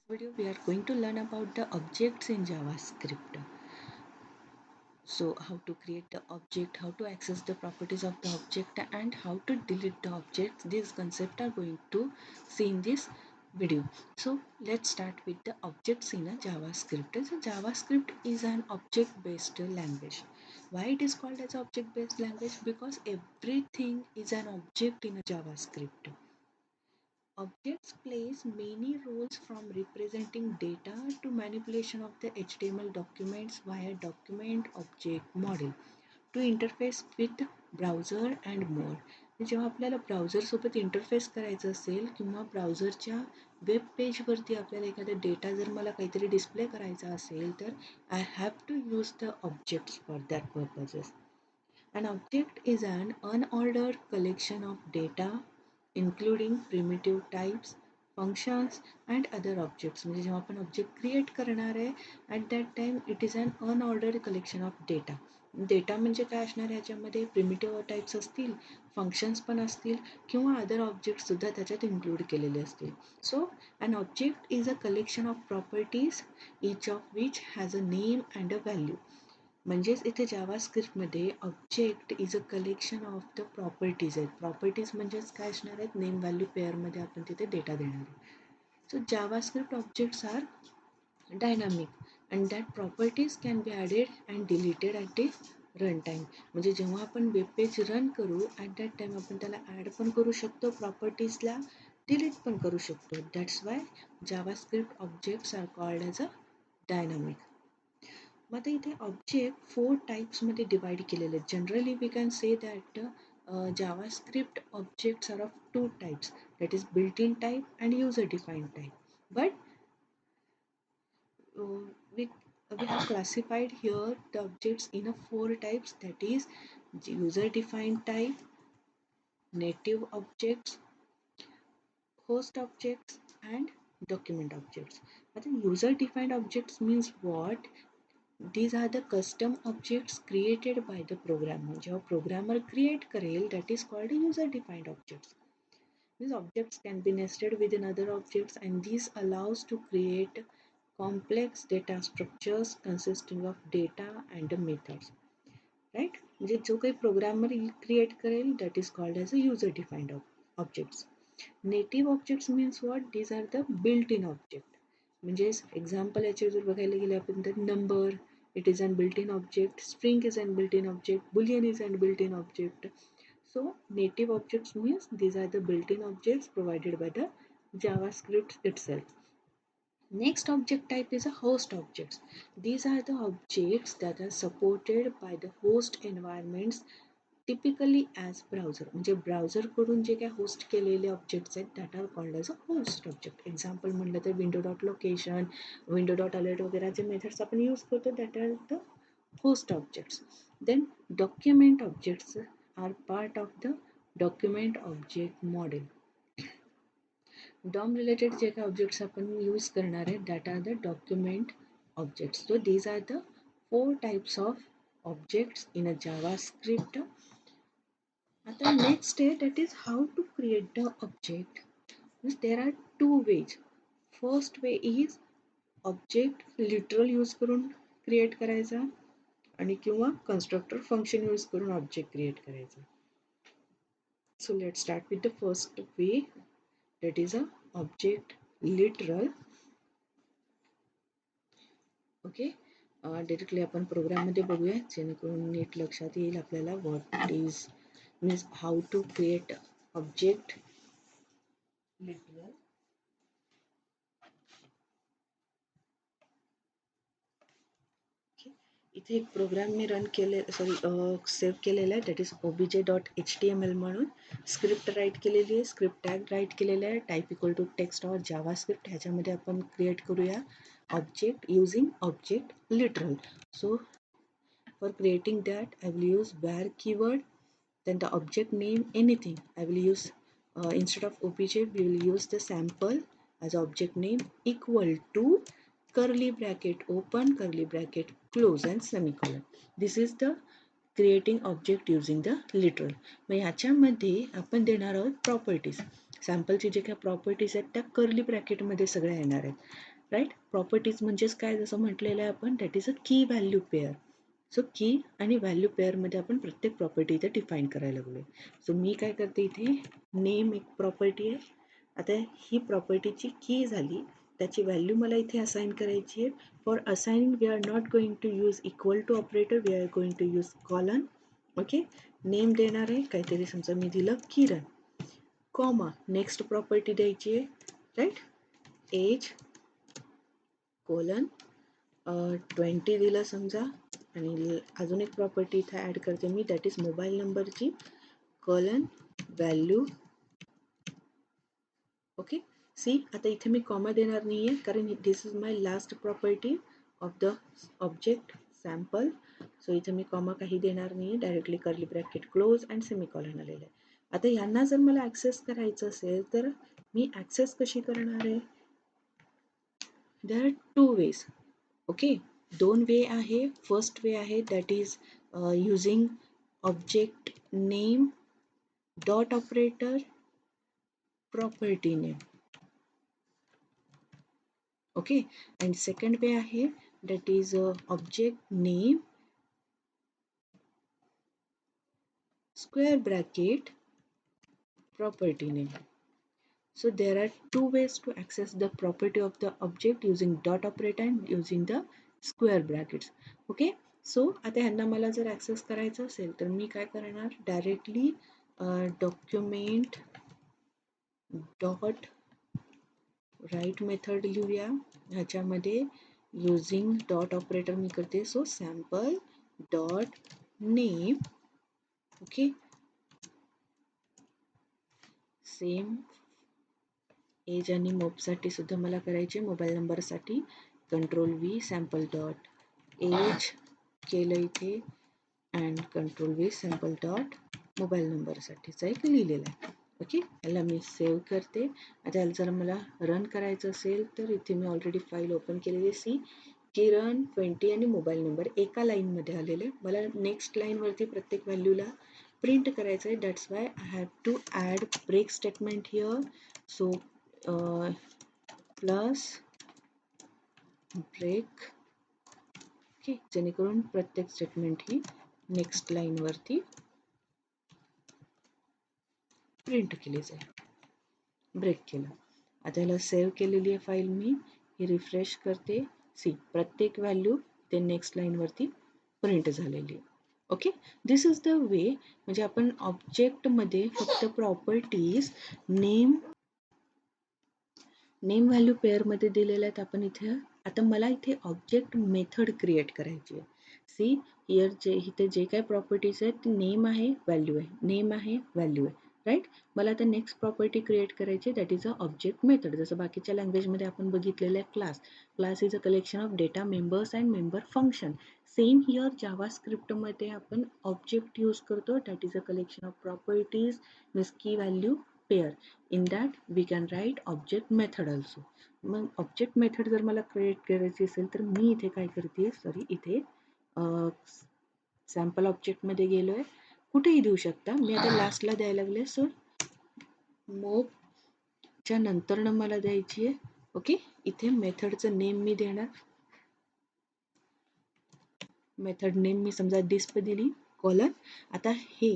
Video we are going to learn about the objects in JavaScript. So how to create the object, how to access the properties of the object, and how to delete the objects. These concepts are going to see in this video. So let's start with the objects in a JavaScript. So JavaScript is an object based language. Why it is called as object based language? Because everything is an object in a JavaScript. Objects plays many roles from representing data to manipulation of the HTML documents via document object model to interface with browser and more. जेव्हा आपल्याला browser सोबत interface करायचं असेल किंवा ब्राउझरच्या web पेजवरती आपल्याला एखादा data जर मला काहीतरी डिस्प्ले करायचा असेल तर I have to use the objects for that purposes. An object is an unordered collection of data including primitive types, functions and other objects. म्हणजे जेव्हा आपण ऑब्जेक्ट क्रिएट करणार आहे at that time it is an unordered collection of data. Data म्हणजे काय असणार ह्याच्यामध्ये primitive types असतील, फंक्शन्स पण असतील किंवा अदर ऑब्जेक्ट सुद्धा त्याच्यात इन्क्लूड केलेले असतील. So an object is a collection of properties each of which has a name and a value. म्हणजेच इथे जावास्क्रिप्टमध्ये object is a collection of the properties आहेत. प्रॉपर्टीज म्हणजेच काय असणार आहेत, नेम व्हॅल्यू पेअरमध्ये आपण तिथे डेटा देणार आहे. So JavaScript objects are dynamic and that properties can be added and deleted at the run time. म्हणजे जेव्हा आपण वेब पेज रन करू ॲट दॅट टाईम आपण त्याला ॲड पण करू शकतो, प्रॉपर्टीजला डिलीट पण करू शकतो. That's why JavaScript objects are called as a dynamic. मग आता इथे ऑब्जेक्ट 4 टाइप्समध्ये डिवाइड केलेले आहेत. Generally we can say that JavaScript objects are of 2 types, that is built-in type and user-defined type. But we have classified here the objects in a 4 types, that is user-defined type, native objects, host objects and document objects. But user-defined objects means what? These are the custom objects created by the programmer. जो programmer create करेल, that is called user-defined objects. These objects can be nested within other objects and this allows to create complex data structures consisting of data and methods. Right? म्हणजे जो काही programmer create करेल, that is called as a user-defined objects. Native objects means what? These are the built-in object. म्हणजे example याचे जर बघायला गेले आपण तर number it is an built-in object, string is an built-in object, boolean is an built-in object. So native objects means these are the built-in objects provided by the JavaScript itself. Next object type is a host objects. These are the objects that are supported by the host environments typically as browser. म्हणजे browser कडून जे काय host केलेले objects आहेत that are called as a host object. Example म्हटलं तर window dot location, window dot alert वगैरे जे मेथड्स आपण यूज करतो that are the host objects. Then document objects are part of the document object model. DOM related जे काही objects आपण use करणार आहे that are the document objects. So these are the 4 types of objects in a JavaScript. Now next that is how to create the object. There are 2 ways. First way is object literal use करून create करायचा आणि किंवा constructor function use करून object create करायचा. So let's start with the first way, that is a object literal. Okay. Directly आपण प्रोग्राममध्ये बघूया जेणेकरून नीट लक्षात येईल आपल्याला what is means how to create object literal. इथे एक प्रोग्राम मी रन केले सेव्ह केलेला आहे, दॅट इज obj.html म्हणून स्क्रिप्ट राईट केलेली आहे, स्क्रिप्ट टॅग राईट केलेला आहे, type equal to text or JavaScript. ह्याच्यामध्ये आपण क्रिएट करूया object using object literal. So for creating that I will use var keyword, then the object name anything I will use instead of obj we will use the sample as object name equal to curly bracket open curly bracket close and semicolon. This is the creating object using the literal. मग ह्याच्यामध्ये आपण देणार आहोत properties. सॅम्पलचे जे काही properties आहेत त्या curly ब्रॅकेटमध्ये सगळ्या येणार आहेत, राईट. प्रॉपर्टीज म्हणजेच काय, जसं म्हटलेलं आहे आपण, दॅट इज अ की व्हॅल्यू पेअर. सो की आणि व्हॅल्यू पेअरमध्ये आपण प्रत्येक प्रॉपर्टी इथे डिफाईन करायला लागलोय. सो मी काय करते, इथे नेम एक प्रॉपर्टी आहे. आता ही प्रॉपर्टीची की झाली, त्याची व्हॅल्यू मला इथे असाइन करायची आहे. For assigning we are not going to use equal to operator, we are going to use colon. Okay, name देणार आहे काहीतरी, समजा मी दिलं किरण, कॉमा नेक्स्ट प्रॉपर्टी द्यायची आहे, राईट, एज कोलन 20 दिलं समजा, आणि अजून एक प्रॉपर्टी इथे ॲड करते मी, दॅट इज मोबाईल नंबरची, कोलन व्हॅल्यू. ओके, सी आता इथे मी कॉमा देणार नाही आहे, कारण this is my last property of the object sample. So इथे मी कॉमा काही देणार नाही आहे, directly curly bracket close and semicolon आलेलं आहे. आता यांना जर मला ॲक्सेस करायचं असेल तर मी ॲक्सेस कशी करणार आहे, देर आर 2 वेज. ओके, 2 वे आहे. फर्स्ट वे आहे that is using object name dot operator property name. Okay, and second way आहे that is object name square bracket property name. So there are 2 ways to access the property of the object using dot operator and using the square brackets. Okay, so आता ह्यांना मला जर access करायचं असेल तर मी काय करणार, directly document dot write method लिहूया. ह्याच्यामध्ये युझिंग डॉट ऑपरेटर मी करते, so sample dot name. Okay, same age आणि मोबसाठी सुद्धा मला करायचे, मोबाईल नंबरसाठी control V sample dot age केलं इथे, and control V sample dot mobile नंबरसाठीचा एक लिहिलेला आहे. ओके, याला मी सेव्ह करते. आता याला जर मला रन करायचं असेल तर इथे मी ऑलरेडी फाईल ओपन केलेली, सी किरण 20 आणि मोबाईल नंबर एका लाईनमध्ये आलेले. मला नेक्स्ट लाईनवरती प्रत्येक व्हॅल्यूला प्रिंट करायचं आहे, that's why I have to add break statement here. So plus break, okay, जेणेकरून प्रत्येक स्टेटमेंट ही नेक्स्ट लाईनवरती प्रिंट केली जाईल. ब्रेक केलं. आता याला सेव्ह केलेली आहे फाईल मी, ही रिफ्रेश करते. सी प्रत्येक व्हॅल्यू ते नेक्स्ट लाईनवरती प्रिंट झालेली आहे. Okay, this is the way, म्हणजे आपण ऑब्जेक्टमध्ये फक्त प्रॉपर्टीज नेम व्हॅल्यू पेअरमध्ये दिलेल्या आहेत. आपण इथे आता मला इथे ऑब्जेक्ट मेथड क्रिएट करायची आहे. सी हिअर इथे जे काही प्रॉपर्टीज आहेत ती नेम आहे व्हॅल्यू आहे, नेम आहे व्हॅल्यू आहे, राईट. मला आता नेक्स्ट प्रॉपर्टी क्रिएट करायची, that is a object method. जसं बाकीच्या लँग्वेजमध्ये आपण बघितलेलं आहे class. Class is a collection of data members and member function. Same here जावास्क्रिप्टमध्ये आपण ऑब्जेक्ट यूज करतो, that is a collection of properties means key value pair. In that we can write object method also. मग object method जर मला create करायची असेल तर मी इथे काय करते, सॉरी इथे सॅम्पल ऑब्जेक्टमध्ये गेलोय, कुठेही देऊ शकता, मी आता लास्टला द्यायला लागले. सो मोबच्या नंतरनं मला द्यायची आहे. ओके, इथे मेथडचं नेम मी देणार, मेथड नेम मी समजा डिस्प दिली, कॉलन. आता हे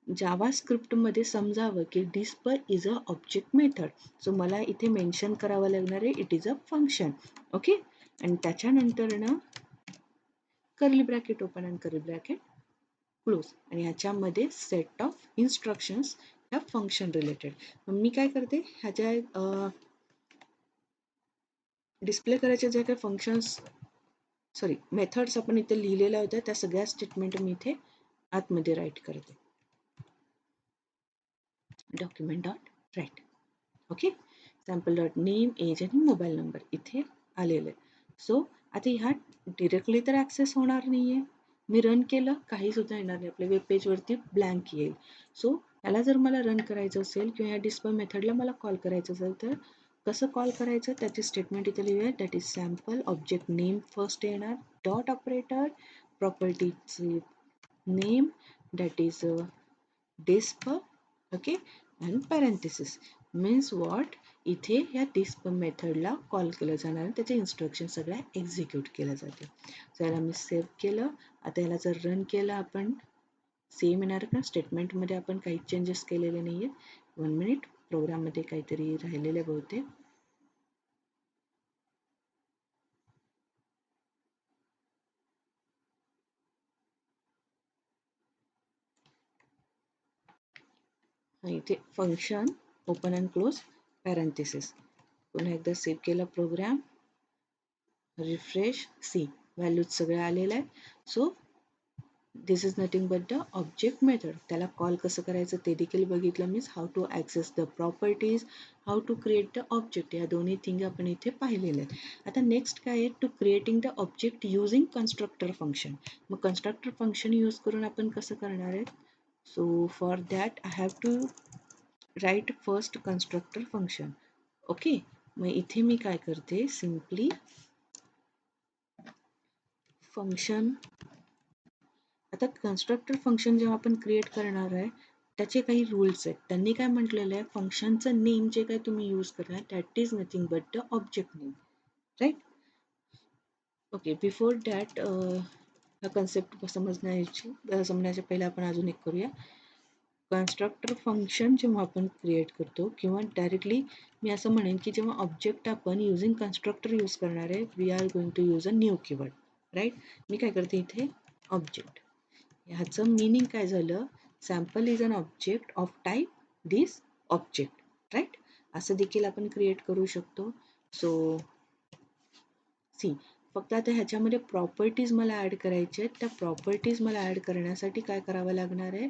जावास्क्रिप्टमध्ये समजावं की disp is a object method. So मला इथे मेन्शन करावं लागणार आहे it is a function. Okay, आणि त्याच्यानंतरनं कर्ली ब्रॅकेट ओपन आणि कर्ली ब्रॅकेट क्लोज, आणि ह्याच्यामध्ये सेट ऑफ इन्स्ट्रक्शन्स ह्या फंक्शन रिलेटेड. मी काय करते, ह्याच्या डिस्प्ले करायचे जे काही फंक्शन्स, सॉरी मेथड्स आपण इथे लिहिलेल्या होत्या त्या सगळ्या स्टेटमेंट मी इथे आतमध्ये राईट करते. Document dot write. Okay, sample dot name age आणि मोबाईल नंबर इथे आलेलं आहे. सो आता ह्या डिरेक्टली तर ॲक्सेस होणार नाही आहे. मी रन केलं काही सुद्धा येणार नाही, आपल्या वेब पेजवरती ब्लँक येईल. सो याला जर मला रन करायचं असेल किंवा या डिस्प्ले मेथडला मला कॉल करायचं असेल तर कसं कॉल करायचं त्याची स्टेटमेंट इथे लिहूया, that is sample object name first येणार, डॉट ऑपरेटर प्रॉपर्टीची name that is disp, okay, and parenthesis. Means what, इथे ह्या डिस्प मेथडला कॉल केलं जाणार आणि त्याचे इन्स्ट्रक्शन सगळ्या एक्झिक्यूट केल्या जाते. सो याला मी सेव्ह केलं. आता याला जर रन केलं आपण, सेम येणार का? स्टेटमेंटमध्ये आपण काही चेंजेस केलेले नाही आहेत. 1 मिनिट, प्रोग्राममध्ये काहीतरी राहिलेले बहुतेक. इथे function open and close parenthesis. पुन्हा एकदा सेव्ह केला प्रोग्राम, रिफ्रेश, सी व्हॅल्यूज सगळं आलेलं आहे. So this is nothing but the object method. त्याला कॉल कसं करायचं ते देखील बघितलं. Means how to access the properties, how to create the object, या दोन्ही थिंग आपण इथे पाहिलेले आहेत. आता नेक्स्ट काय आहे, to creating the object using constructor function. मग कन्स्ट्रक्टर फंक्शन यूज करून आपण कसं करणार आहे? So for that I have to write first constructor function. Okay, मग इथे मी काय करते, सिम्पली फंक्शन. आता कन्स्ट्रक्टर फंक्शन जेव्हा आपण क्रिएट करणार आहे त्याचे काही रूल्स आहेत. त्यांनी काय म्हटलेलं आहे, फंक्शनचं नेम जे काय तुम्ही यूज करणार that is nothing but the object name, right? Okay, before that हा कन्सेप्ट समजण्याच्या पहिला आपण अजून एक करूया. कन्स्ट्रक्टर फंक्शन जेव्हा आपण क्रिएट करतो किंवा डायरेक्टली मी असं म्हणेन की जेव्हा ऑब्जेक्ट आपण युझिंग कन्स्ट्रक्टर यूज करणार आहे, we are going to use a new keyword, right? मी काय करते इथे ऑब्जेक्ट. ह्याचं मीनिंग काय झालं, sample is an object of type this object, right? असं देखील आपण क्रिएट करू शकतो. सो सी, फक्त आता ह्याच्यामध्ये प्रॉपर्टीज मला ॲड करायचे आहेत. त्या प्रॉपर्टीज मला ॲड करण्यासाठी काय करावं लागणार आहे,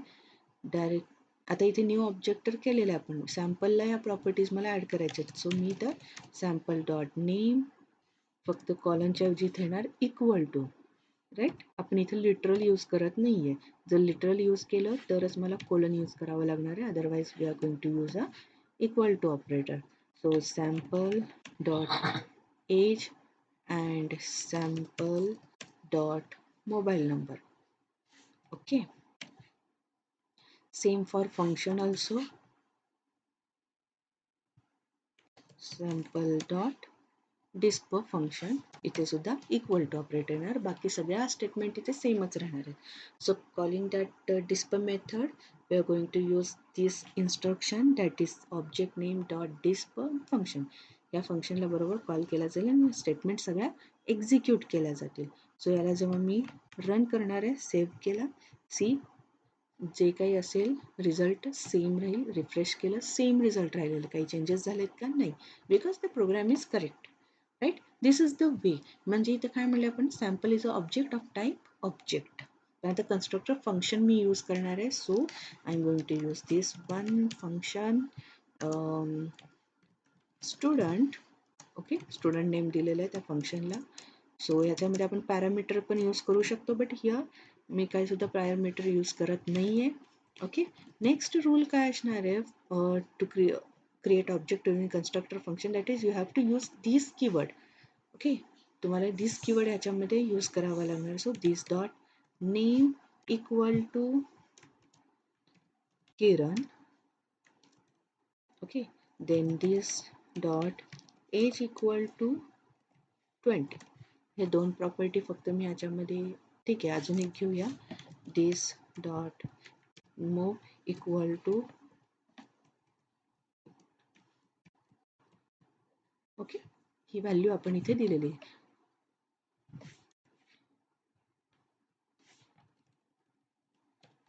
डायरेक्ट आता इथे न्यू ऑब्जेक्ट तर केलेलं आहे आपण, सॅम्पलला ह्या प्रॉपर्टीज मला ॲड करायच्या आहेत. सो मी तर सॅम्पल डॉट नेम, फक्त कॉलनच्या ऐवजी इथे येणार इक्वल टू, राईट? आपण इथे लिटरल यूज करत नाही आहे. जर लिटरल यूज केलं तरच मला कोलन यूज करावं लागणार आहे, otherwise we are going to use a equal to operator. So sample dot age and sample dot mobile number. Okay, same for function also, sample dot disp function इथे सुद्धा equal to operator येणार. बाकी सगळ्या statement इथे सेमच राहणार आहेत. So calling that disp method, we are going to use this instruction that is object name dot disp function. या फंक्शनला बरोबर कॉल केला जाईल आणि स्टेटमेंट सगळ्या एक्झिक्यूट केल्या जातील. सो याला जेव्हा मी रन करणार आहे, सेव्ह केला, सी जे काही असेल रिझल्ट सेम राहील. रिफ्रेश केलं, सेम रिझल्ट राहिलेलं, काही चेंजेस झालेत का? नाही, because the program is correct, right? This is the way. म्हणजे इथं काय म्हणलं आपण, sample is a object of type object. आता कन्स्ट्रक्टर फंक्शन मी यूज करणार आहे. So I am going to use this one function student. Okay, student name दिलेलं आहे त्या फंक्शनला. सो याच्यामध्ये आपण पॅरामीटर पण यूज करू शकतो, बट हिअर मी काही सुद्धा पॅरामीटर यूज करत नाही आहे. ओके, नेक्स्ट रूल काय असणार आहे, to create object in constructor function, that is you have to use this keyword. Okay, तुम्हाला दिस कीवर्ड ह्याच्यामध्ये यूज करावा लागणार. So this dot name equal to Kiran. Okay, then this dot age equal to 20. हे दोन property फक्त मी ह्याच्यामध्ये, ठीक आहे, अजून एक घेऊया. This dot move equal to, okay, ही व्हॅल्यू आपण इथे दिलेली आहे.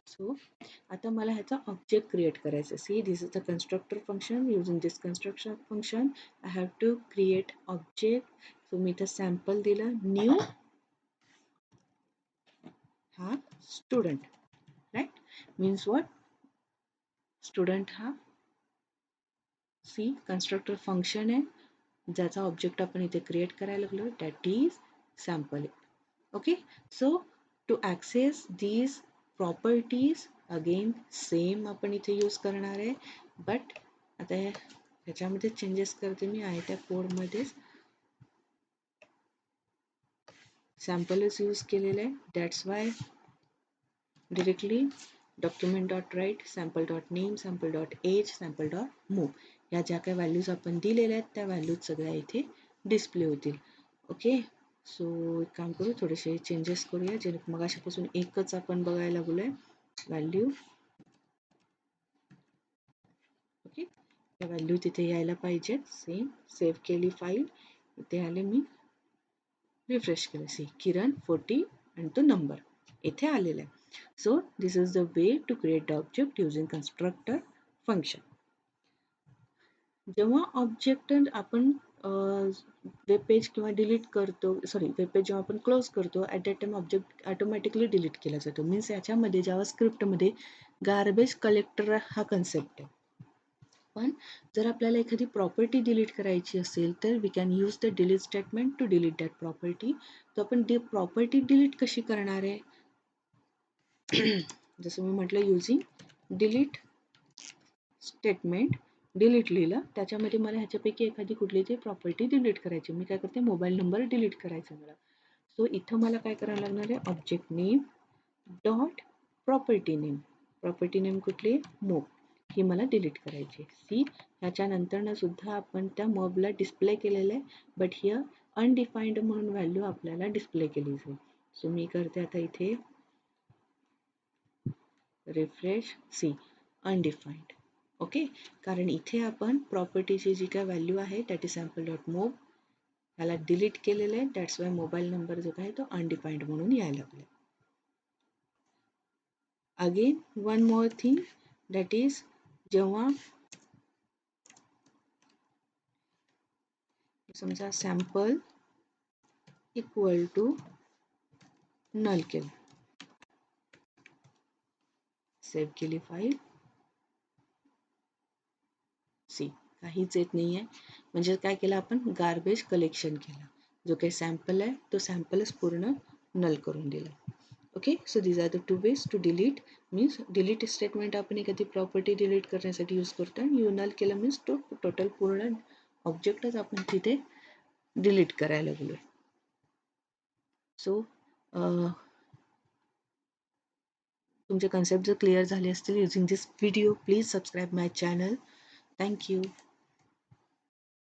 सो आता मला ह्याचा ऑब्जेक्ट क्रिएट करायचा. See, this is the constructor function. Using this constructor function I have to create object. So मी इथं सॅम्पल दिलं, न्यू हा student, right? Means what, student हा सी कन्स्ट्रक्टर फंक्शन आहे ज्याचा ऑब्जेक्ट आपण इथे क्रिएट करायला लागलो, that is sample. Okay, so to access these properties again same आपण इथे यूज करणार आहे. बट आता ह्याच्यामध्ये चेंजेस करते मी, आहे त्या कोडमध्येच सॅम्पलच यूज केलेलं आहे. That's Y directly document dot write sample dot name sample dot age sample dot move ह्या ज्या काही व्हॅल्यूज आपण दिलेल्या आहेत त्या व्हॅल्यूज सगळ्या इथे डिस्प्ले होतील. ओके, सो एक काम करू, थोडेसे चेंजेस करूया, जे मग अशापासून एकच आपण बघायला लागलोय व्हॅल्यू. ओके, त्या व्हॅल्यू तिथे यायला पाहिजेत. सेम सेव्ह केली फाईल, इथे आले, मी रिफ्रेश केलं, सी किरण 40 आणि तो नंबर इथे आलेला आहे. So this is the way to create the object using constructor function. जेव्हा ऑब्जेक्ट आपण वेब पेज किंवा डिलीट करतो, वेब पेज जेव्हा आपण क्लोज करतो, at that time object automatically delete केला जातो. मीन्स याच्यामध्ये जावास्क्रिप्टमध्ये गार्बेज कलेक्टर हा कन्सेप्ट आहे. पण जर आपल्याला एखादी प्रॉपर्टी डिलीट करायची असेल तर we can use the delete statement to delete that property. तर आपण प्रॉपर्टी डिलीट कशी करणार आहे? जसं मी म्हटलं, युजिंग डिलीट स्टेटमेंट, डिलीट लिहिलं, त्याच्यामध्ये मला ह्याच्यापैकी एखादी कुठली तरी प्रॉपर्टी डिलीट करायची. मी काय करते, मोबाईल नंबर डिलीट करायचा मला. सो इथं मला काय करावं लागणार आहे, object name dot property name. Property name कुठली? मोब. ही मला डिलीट करायची. सी ह्याच्यानंतरनं सुद्धा आपण त्या मॉबला डिस्प्ले केलेलं आहे, बट हिअर अनडिफाईन्ड म्हणून व्हॅल्यू आपल्याला डिस्प्ले केली जाईल. सो मी करते आता इथे रिफ्रेश, सी अनडिफाईन्ड. ओके, कारण इथे आपण प्रॉपर्टीची जी काय व्हॅल्यू आहे दॅट इज सॅम्पल डॉट मोब ह्याला डिलीट केलेलं आहे. दॅट्स वाय मोबाईल नंबर जो आहे तो अनडिफाईन्ड म्हणून यायला लागला. Again one more thing, that is जेव्हा समजा सॅम्पल इक्वल टू नल केलं, सेव्ह केली फाईल, सी काहीच येत नाही आहे. म्हणजे काय केलं आपण, गार्बेज कलेक्शन केलं. जो काही सॅम्पल आहे तो सॅम्पलच पूर्ण नल करून दिला. Okay, so these are the two ways to delete. Means delete statement आपण एखादी प्रॉपर्टी डिलीट करण्यासाठी यूज करतो, आणि नल केलं मीन्स तो टोटल पूर्ण ऑब्जेक्टच आपण तिथे डिलीट करायला लागलो. सो तुमचे कन्सेप्ट जर क्लिअर झाले असतील using this video, please subscribe my channel. Thank you.